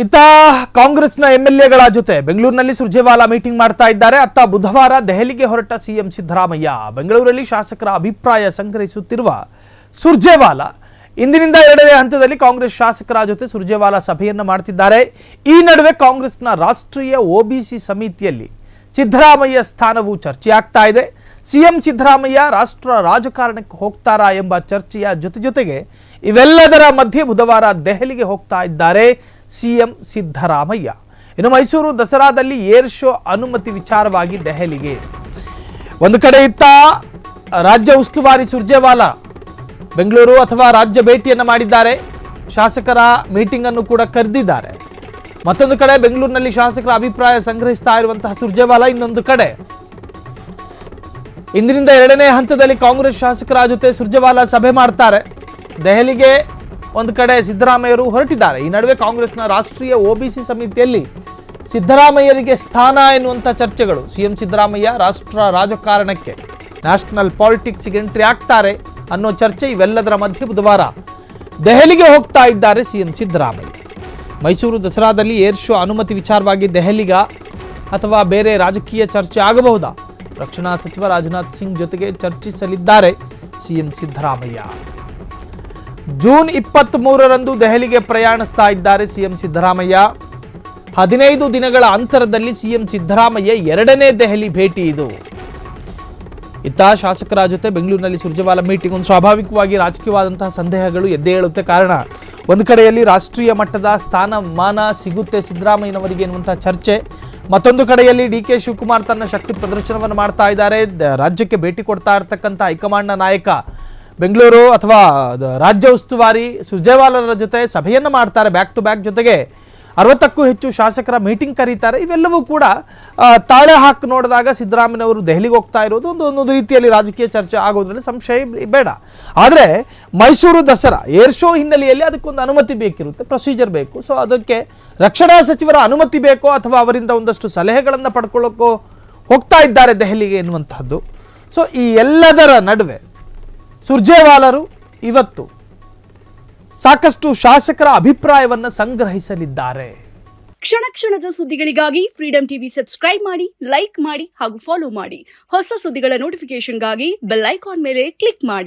ಇತ್ತ ಕಾಂಗ್ರೆಸ್ನ ಎಂಎಲ್ಎಗಳ ಜೊತೆ ಬೆಂಗಳೂರಿನಲ್ಲಿ ಸುರ್ಜೇವಾಲಾ ಮೀಟಿಂಗ್ ಮಾಡ್ತಾ ಇದ್ದಾರೆ. ಅತ್ತ ಬುಧವಾರ ದೆಹಲಿಗೆ ಹೊರಟ ಸಿಎಂ ಸಿದ್ದರಾಮಯ್ಯ ಬೆಂಗಳೂರಲ್ಲಿ ಶಾಸಕರ ಅಭಿಪ್ರಾಯ ಸಂಗ್ರಹಿಸುತ್ತಿರುವ ಸುರ್ಜೇವಾಲಾ ಇಂದಿನಿಂದ ಎರಡನೇ ಹಂತದಲ್ಲಿ ಕಾಂಗ್ರೆಸ್ ಶಾಸಕರ ಜೊತೆ ಸುರ್ಜೇವಾಲಾ ಸಭೆಯನ್ನು ಮಾಡ್ತಿದ್ದಾರೆ. ಈ ನಡುವೆ ಕಾಂಗ್ರೆಸ್ನ ರಾಷ್ಟ್ರೀಯ ಒಬಿಸಿ ಸಮಿತಿಯಲ್ಲಿ ಸಿದ್ದರಾಮಯ್ಯ ಸ್ಥಾನವು ಚರ್ಚೆಯಾಗ್ತಾ ಇದೆ. ಸಿಎಂ ಸಿದ್ದರಾಮಯ್ಯ ರಾಷ್ಟ್ರ ರಾಜಕಾರಣಕ್ಕೆ ಹೋಗ್ತಾರಾ ಎಂಬ ಚರ್ಚೆಯ ಜೊತೆಗೆ ಇವೆಲ್ಲದರ ಮಧ್ಯೆ ಬುಧವಾರ ದೆಹಲಿಗೆ ಹೋಗ್ತಾ ಇದ್ದಾರೆ ಸಿಎಂ ಸಿದ್ದರಾಮಯ್ಯ. ಇನ್ನು ಮೈಸೂರು ದಸರಾದಲ್ಲಿ ಏರ್ ಶೋ ಅನುಮತಿ ವಿಚಾರವಾಗಿ ದೆಹಲಿಗೆ ಒಂದು ಕಡೆ ಇತ್ತ ರಾಜ್ಯ ಉಸ್ತುವಾರಿ ಸುರ್ಜೇವಾಲಾ ಬೆಂಗಳೂರು ಅಥವಾ ರಾಜ್ಯ ಭೇಟಿಯನ್ನು ಮಾಡಿದ್ದಾರೆ. ಶಾಸಕರ ಮೀಟಿಂಗ್ ಅನ್ನು ಕೂಡ ಕರೆದಿದ್ದಾರೆ. ಮತ್ತೊಂದು ಕಡೆ ಬೆಂಗಳೂರಿನಲ್ಲಿ ಶಾಸಕರ ಅಭಿಪ್ರಾಯ ಸಂಗ್ರಹಿಸ್ತಾ ಇರುವಂತಹ ಸುರ್ಜೇವಾಲಾ ಇನ್ನೊಂದು ಕಡೆ ಇಂದಿನಿಂದ ಎರಡನೇ ಹಂತದಲ್ಲಿ ಕಾಂಗ್ರೆಸ್ ಶಾಸಕರ ಜೊತೆ ಸುರ್ಜೇವಾಲಾ ಸಭೆ ಮಾಡ್ತಾರೆ. ದೆಹಲಿಗೆ ಒಂದು ಕಡೆ ಸಿದ್ದರಾಮಯ್ಯರು ಹೊರಟಿದ್ದಾರೆ. ಈ ನಡುವೆ ಕಾಂಗ್ರೆಸ್ನ ರಾಷ್ಟ್ರೀಯ ಒಬಿಸಿ ಸಮಿತಿಯಲ್ಲಿ ಸಿದ್ದರಾಮಯ್ಯರಿಗೆ ಸ್ಥಾನ ಎನ್ನುವಂಥ ಚರ್ಚೆಗಳು. ಸಿಎಂ ಸಿದ್ದರಾಮಯ್ಯ ರಾಷ್ಟ್ರ ರಾಜಕಾರಣಕ್ಕೆ ನ್ಯಾಷನಲ್ ಪಾಲಿಟಿಕ್ಸ್ಗೆ ಎಂಟ್ರಿ ಆಗ್ತಾರೆ ಅನ್ನೋ ಚರ್ಚೆ. ಇವೆಲ್ಲದರ ಮಧ್ಯೆ ಬುಧವಾರ ದೆಹಲಿಗೆ ಹೋಗ್ತಾ ಇದ್ದಾರೆ ಸಿಎಂ ಸಿದ್ದರಾಮಯ್ಯ. ಮೈಸೂರು ದಸರಾದಲ್ಲಿ ಏರ್ ಶೋ ಅನುಮತಿ ವಿಚಾರವಾಗಿ ದೆಹಲಿಗ ಅಥವಾ ಬೇರೆ ರಾಜಕೀಯ ಚರ್ಚೆ ಆಗಬಹುದಾ? ರಕ್ಷಣಾ ಸಚಿವ ರಾಜನಾಥ್ ಸಿಂಗ್ ಜೊತೆಗೆ ಚರ್ಚಿಸಲಿದ್ದಾರೆ ಸಿಎಂ ಸಿದ್ದರಾಮಯ್ಯ. ಜೂನ್ 23ರಂದು ದೆಹಲಿಗೆ ಪ್ರಯಾಣಿಸ್ತಾ ಇದ್ದಾರೆ ಸಿಎಂ ಸಿದ್ದರಾಮಯ್ಯ. 15 ದಿನಗಳ ಅಂತರದಲ್ಲಿ ಸಿಎಂ ಸಿದ್ದರಾಮಯ್ಯ ಎರಡನೇ ದೆಹಲಿ ಭೇಟಿ ಇದು. ಇತ್ತ ಶಾಸಕರ ಜೊತೆ ಬೆಂಗಳೂರಿನಲ್ಲಿ ಸುರ್ಜೇವಾಲಾ ಮೀಟಿಂಗ್ ಒಂದು ಸ್ವಾಭಾವಿಕವಾಗಿ ರಾಜಕೀಯವಾದಂತಹ ಸಂದೇಹಗಳು ಎದ್ದೇ ಹೇಳುತ್ತೆ. ಕಾರಣ ಒಂದು ಕಡೆಯಲ್ಲಿ ರಾಷ್ಟ್ರೀಯ ಮಟ್ಟದ ಸ್ಥಾನಮಾನ ಸಿಗುತ್ತೆ ಸಿದ್ದರಾಮಯ್ಯನವರಿಗೆ ಎನ್ನುವಂತಹ ಚರ್ಚೆ, ಮತ್ತೊಂದು ಕಡೆಯಲ್ಲಿ ಡಿ.ಕೆ. ಶಿವಕುಮಾರ್ ತನ್ನ ಶಕ್ತಿ ಪ್ರದರ್ಶನವನ್ನು ಮಾಡ್ತಾ ಇದ್ದಾರೆ. ರಾಜ್ಯಕ್ಕೆ ಭೇಟಿ ಕೊಡ್ತಾ ಇರತಕ್ಕಂಥ ಹೈಕಮಾಂಡ್ನ ನಾಯಕ ಬೆಂಗಳೂರು ಅಥವಾ ರಾಜ್ಯ ಉಸ್ತುವಾರಿ ಸುರ್ಜೇವಾಲಾರ ಜೊತೆ ಸಭೆಯನ್ನು ಮಾಡ್ತಾರೆ ಬ್ಯಾಕ್ ಟು ಬ್ಯಾಕ್. ಜೊತೆಗೆ 60ಕ್ಕೂ ಹೆಚ್ಚು ಶಾಸಕರ ಮೀಟಿಂಗ್ ಕರೀತಾರೆ. ಇವೆಲ್ಲವೂ ಕೂಡ ತಾಳೆ ಹಾಕಿ ನೋಡಿದಾಗ ಸಿದ್ದರಾಮಯ್ಯನವರು ದೆಹಲಿಗೆ ಹೋಗ್ತಾ ಇರೋದು ಒಂದು ರೀತಿಯಲ್ಲಿ ರಾಜಕೀಯ ಚರ್ಚೆ ಆಗೋದ್ರಲ್ಲಿ ಸಂಶಯ ಬೇಡ. ಆದರೆ ಮೈಸೂರು ದಸರಾ ಏರ್ ಶೋ ಹಿನ್ನೆಲೆಯಲ್ಲಿ ಅದಕ್ಕೊಂದು ಅನುಮತಿ ಬೇಕಿರುತ್ತೆ, ಪ್ರೊಸೀಜರ್ ಬೇಕು. ಸೊ ಅದಕ್ಕೆ ರಕ್ಷಣಾ ಸಚಿವರ ಅನುಮತಿ ಬೇಕೋ ಅಥವಾ ಅವರಿಂದ ಒಂದಷ್ಟು ಸಲಹೆಗಳನ್ನು ಪಡ್ಕೊಳ್ಳೋಕ್ಕೋ ಹೋಗ್ತಾ ಇದ್ದಾರೆ ದೆಹಲಿಗೆ ಎನ್ನುವಂತಹದ್ದು. ಸೊ ಈ ಎಲ್ಲದರ ನಡುವೆ ಸುರ್ಜೇವಾಲಾರು ಇವತ್ತು ಸಾಕಷ್ಟು ಶಾಸಕರ ಅಭಿಪ್ರಾಯವನ್ನು ಸಂಗ್ರಹಿಸಲಿದ್ದಾರೆ. ಕ್ಷಣ ಕ್ಷಣದ ಸುದ್ದಿಗಳಿಗಾಗಿ ಫ್ರೀಡಂ ಟಿವಿ ಸಬ್ಸ್ಕ್ರೈಬ್ ಮಾಡಿ, ಲೈಕ್ ಮಾಡಿ ಹಾಗೂ ಫಾಲೋ ಮಾಡಿ. ಹೊಸ ಸುದ್ದಿಗಳ ನೋಟಿಫಿಕೇಶನ್ಗಾಗಿ ಬೆಲ್ ಐಕಾನ್ ಮೇಲೆ ಕ್ಲಿಕ್ ಮಾಡಿ.